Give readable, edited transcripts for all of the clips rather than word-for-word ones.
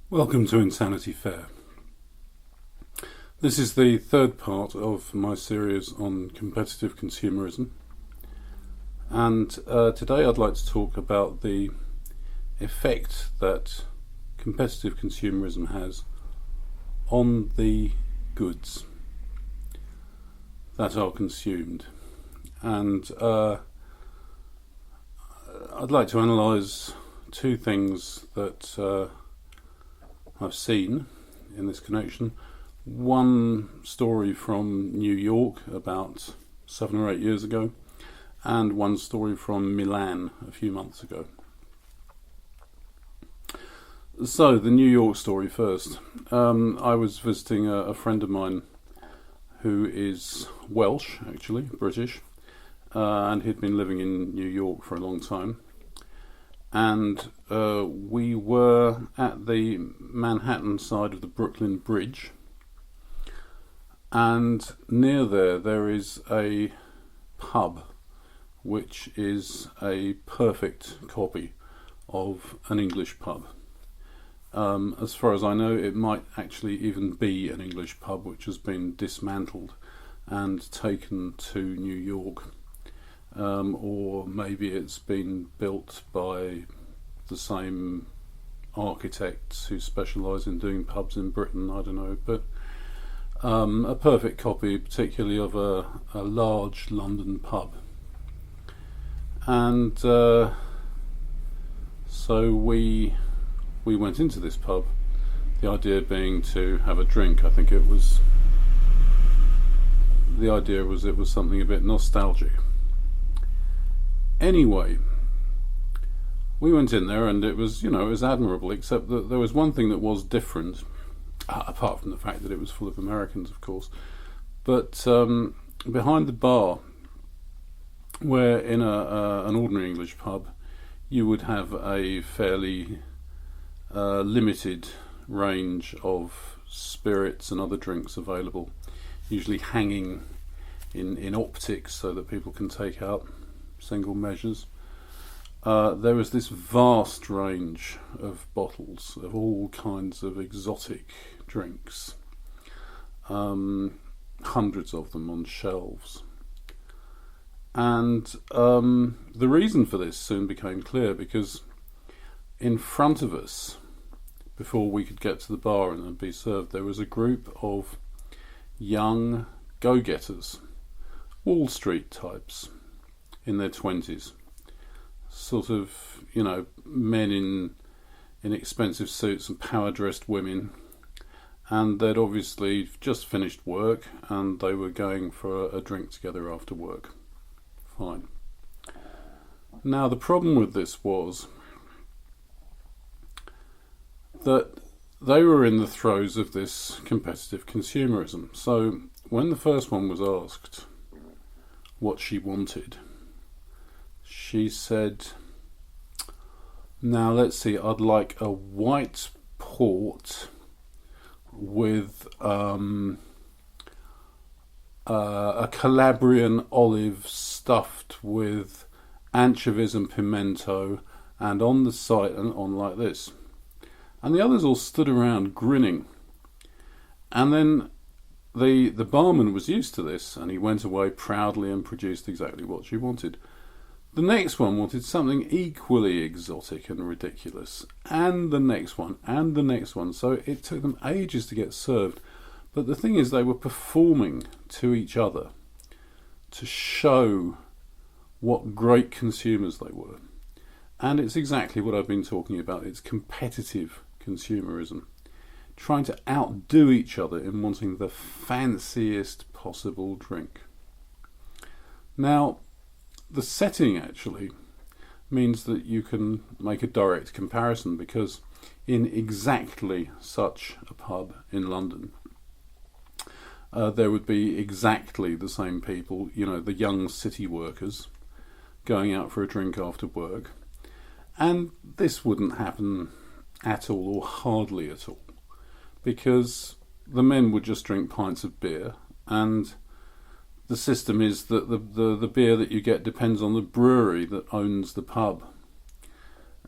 Welcome to Insanity Fair. This is the third part of my series on competitive consumerism, and today I'd like to talk about the effect that competitive consumerism has on the goods that are consumed. And I'd like to analyse two things that I've seen in this connection. One story from New York about 7 or 8 years ago, and one story from Milan a few months ago. So, the New York story first. I was visiting a friend of mine who is Welsh, actually, British, and he'd been living in New York for a long time. And we were at the Manhattan side of the Brooklyn Bridge, and near there is a pub which is a perfect copy of an English pub. As far as I know, it might actually even be an English pub which has been dismantled and taken to New York. Or maybe it's been built by the same architects who specialise in doing pubs in Britain, I don't know, but a perfect copy, particularly of a large London pub. And so we went into this pub, the idea being to have a drink. I think it was something a bit nostalgic. Anyway, we went in there and it was admirable, except that there was one thing that was different, apart from the fact that it was full of Americans, of course. But behind the bar, where in an ordinary English pub, you would have a fairly limited range of spirits and other drinks available, usually hanging in optics so that people can take out single measures. There was this vast range of bottles of all kinds of exotic drinks, hundreds of them on shelves. And the reason for this soon became clear, because in front of us, before we could get to the bar and be served, there was a group of young go-getters, Wall Street types, in their 20s, sort of, men in expensive suits and power-dressed women, and they'd obviously just finished work and they were going for a drink together after work. Fine. Now, the problem with this was that they were in the throes of this competitive consumerism. So when the first one was asked what she wanted, she said, "Now let's see, I'd like a white port with a Calabrian olive stuffed with anchovies and pimento, and on the side and on like this." And the others all stood around grinning. And then the barman was used to this, and he went away proudly and produced exactly what she wanted. The next one wanted something equally exotic and ridiculous, and the next one, and the next one. So it took them ages to get served. But the thing is, they were performing to each other to show what great consumers they were. And it's exactly what I've been talking about. It's competitive consumerism, trying to outdo each other in wanting the fanciest possible drink. Now, the setting actually means that you can make a direct comparison, because in exactly such a pub in London, there would be exactly the same people, the young city workers going out for a drink after work, and this wouldn't happen at all, or hardly at all, because the men would just drink pints of beer, and the system is that the beer that you get depends on the brewery that owns the pub.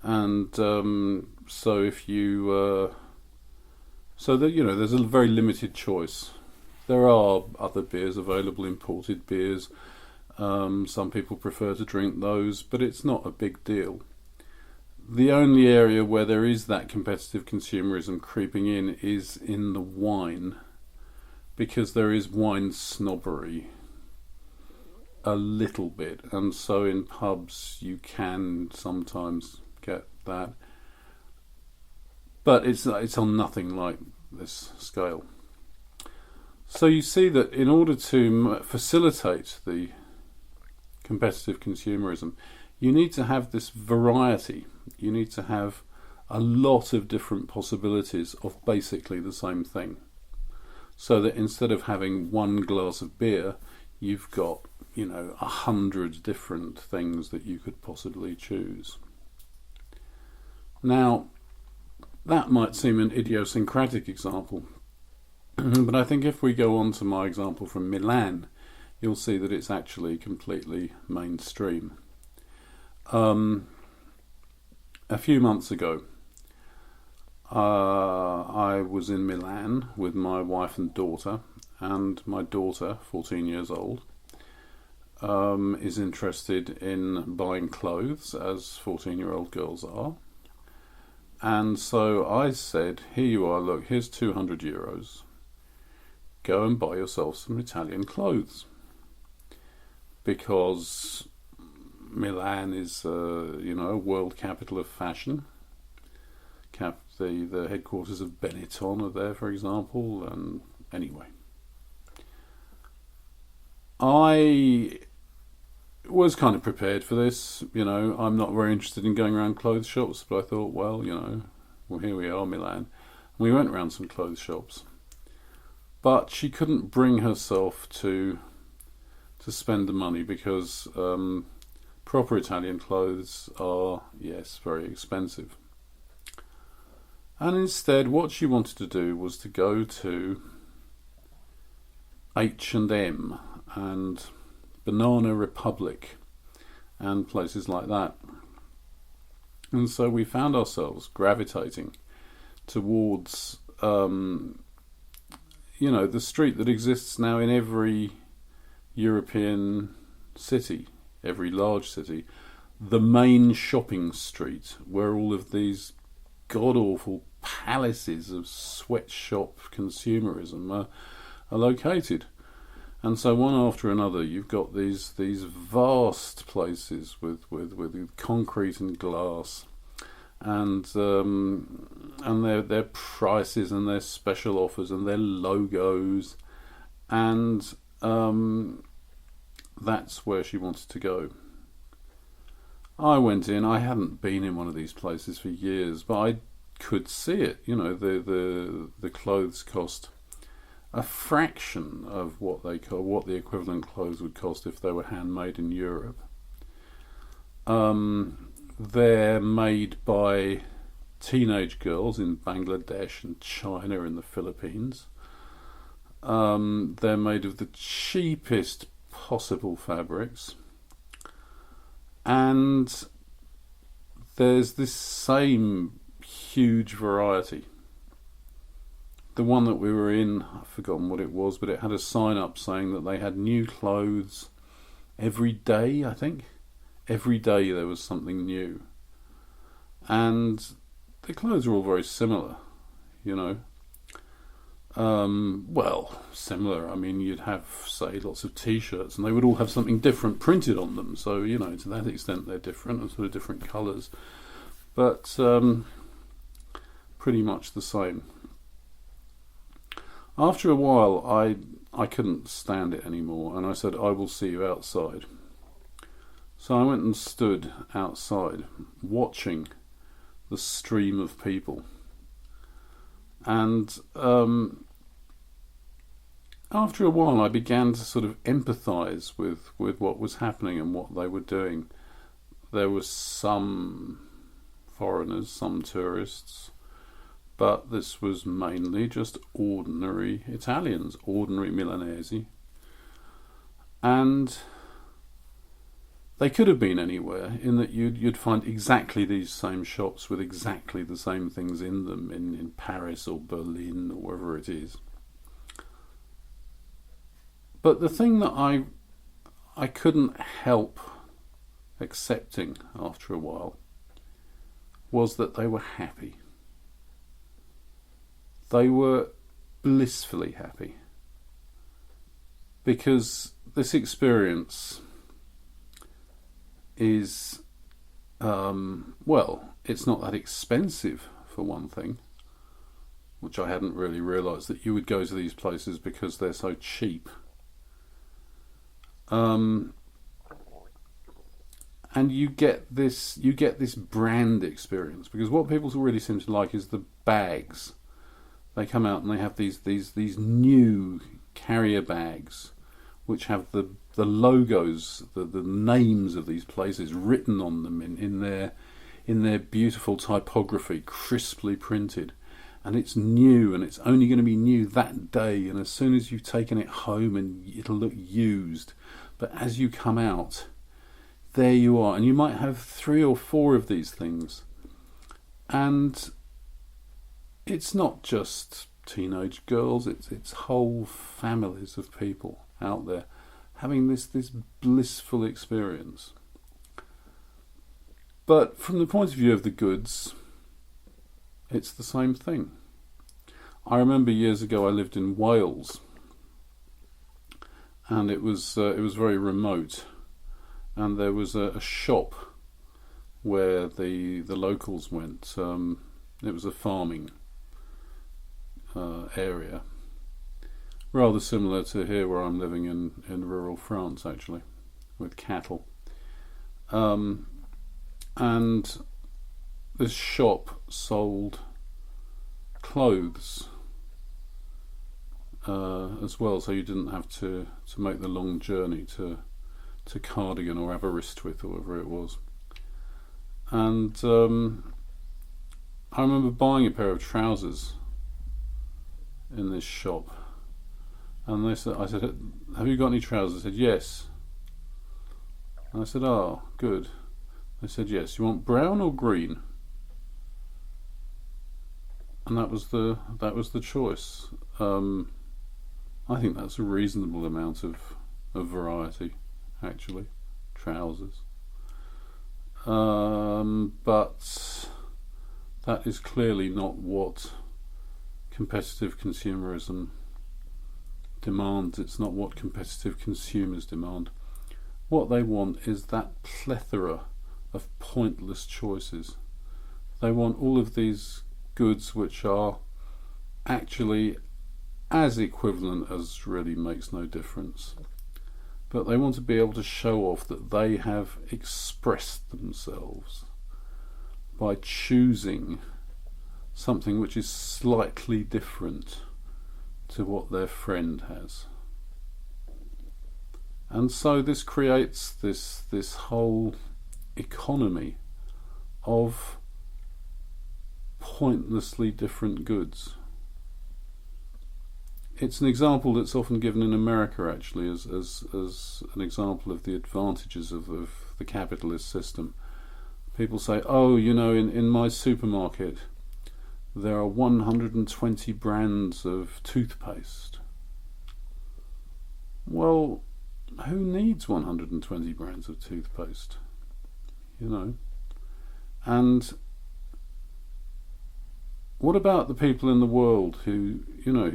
And so if you So that, there's a very limited choice. There are other beers available, imported beers. Some people prefer to drink those, but it's not a big deal. The only area where there is that competitive consumerism creeping in is in the wine, because there is wine snobbery a little bit, and so in pubs you can sometimes get that, but it's on nothing like this scale. So you see that in order to facilitate the competitive consumerism, you need to have this variety. You need to have a lot of different possibilities of basically the same thing, so that instead of having one glass of beer, you've got 100 different things that you could possibly choose. Now, that might seem an idiosyncratic example, but I think if we go on to my example from Milan, you'll see that it's actually completely mainstream. A few months ago, I was in Milan with my wife and daughter, and my daughter, 14 years old, is interested in buying clothes, as 14-year-old girls are. And so I said, here you are, look, here's 200 euros. Go and buy yourself some Italian clothes. Because Milan is, a world capital of fashion. The headquarters of Benetton are there, for example, and anyway. I was kind of prepared for this. I'm not very interested in going around clothes shops, but I thought, well, here we are, Milan. We went around some clothes shops. But she couldn't bring herself to spend the money, because proper Italian clothes are, yes, very expensive. And instead, what she wanted to do was to go to H&M and Banana Republic and places like that. And so we found ourselves gravitating towards, the street that exists now in every European city, every large city, the main shopping street, where all of these god-awful palaces of sweatshop consumerism are located. And so one after another, you've got these vast places with concrete and glass, and their prices and their special offers and their logos, and that's where she wanted to go. I went in. I hadn't been in one of these places for years, but I could see it. The clothes cost a fraction of what the equivalent clothes would cost if they were handmade in Europe. They're made by teenage girls in Bangladesh and China and the Philippines. They're made of the cheapest possible fabrics, and there's this same huge variety. The one that we were in, I've forgotten what it was, but it had a sign up saying that they had new clothes every day, I think. Every day there was something new. And the clothes are all very similar, similar. I mean, you'd have, say, lots of T-shirts, and they would all have something different printed on them. So, to that extent, they're different, and sort of different colours. But pretty much the same. After a while, I couldn't stand it anymore, and I said, I will see you outside. So I went and stood outside, watching the stream of people. And after a while, I began to sort of empathise with what was happening and what they were doing. There were some foreigners, some tourists, but this was mainly just ordinary Italians, ordinary Milanese. And they could have been anywhere, in that you'd find exactly these same shops with exactly the same things in them in Paris or Berlin or wherever it is. But the thing that I couldn't help accepting after a while was that they were happy. They were blissfully happy. Because this experience is, it's not that expensive, for one thing, which I hadn't really realised, that you would go to these places because they're so cheap. And you get this brand experience, because what people really seem to like is the bags. They come out and they have these new carrier bags, which have the logos, the names of these places written on them in their beautiful typography, crisply printed. And it's new, and it's only going to be new that day, and as soon as you've taken it home, and it'll look used. But as you come out, there you are, and you might have 3 or 4 of these things. And it's not just teenage girls, it's whole families of people out there having this blissful experience. But from the point of view of the goods, it's the same thing. I remember years ago I lived in Wales, and it was very remote, and there was a shop where the locals went. It was a farming area, rather similar to here where I'm living in rural France, actually, with cattle. And this shop sold clothes as well, so you didn't have to make the long journey to Cardigan or Aberystwyth or wherever it was. And I remember buying a pair of trousers in this shop, and I said, "Have you got any trousers?" They said, "Yes." And I said, "Oh, good." They said, "Yes. You want brown or green?" And that was the choice. I think that's a reasonable amount of variety, actually, trousers. But that is clearly not what competitive consumerism demands. It's not what competitive consumers demand. What they want is that plethora of pointless choices. They want all of these goods which are actually as equivalent as really makes no difference. But they want to be able to show off that they have expressed themselves by choosing something which is slightly different to what their friend has. And so this creates this whole economy of pointlessly different goods. It's an example that's often given in America, actually, as an example of the advantages of the capitalist system. People say, "Oh, in my supermarket there are 120 brands of toothpaste." Well, who needs 120 brands of toothpaste? And what about the people in the world who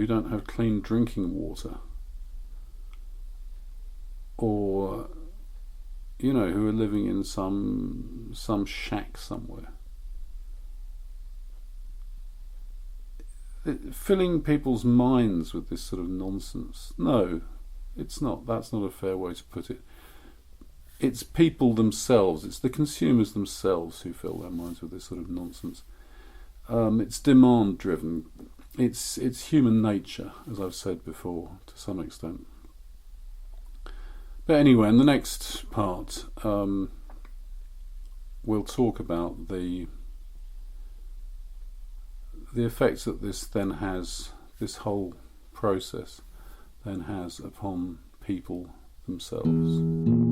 don't have clean drinking water, or who are living in some shack somewhere? Filling people's minds with this sort of nonsense. No, it's not. That's not a fair way to put it. It's people themselves, it's the consumers themselves who fill their minds with this sort of nonsense. It's demand driven. It's human nature, as I've said before, to some extent. But anyway, in the next part, we'll talk about the effects that this whole process then has upon people themselves.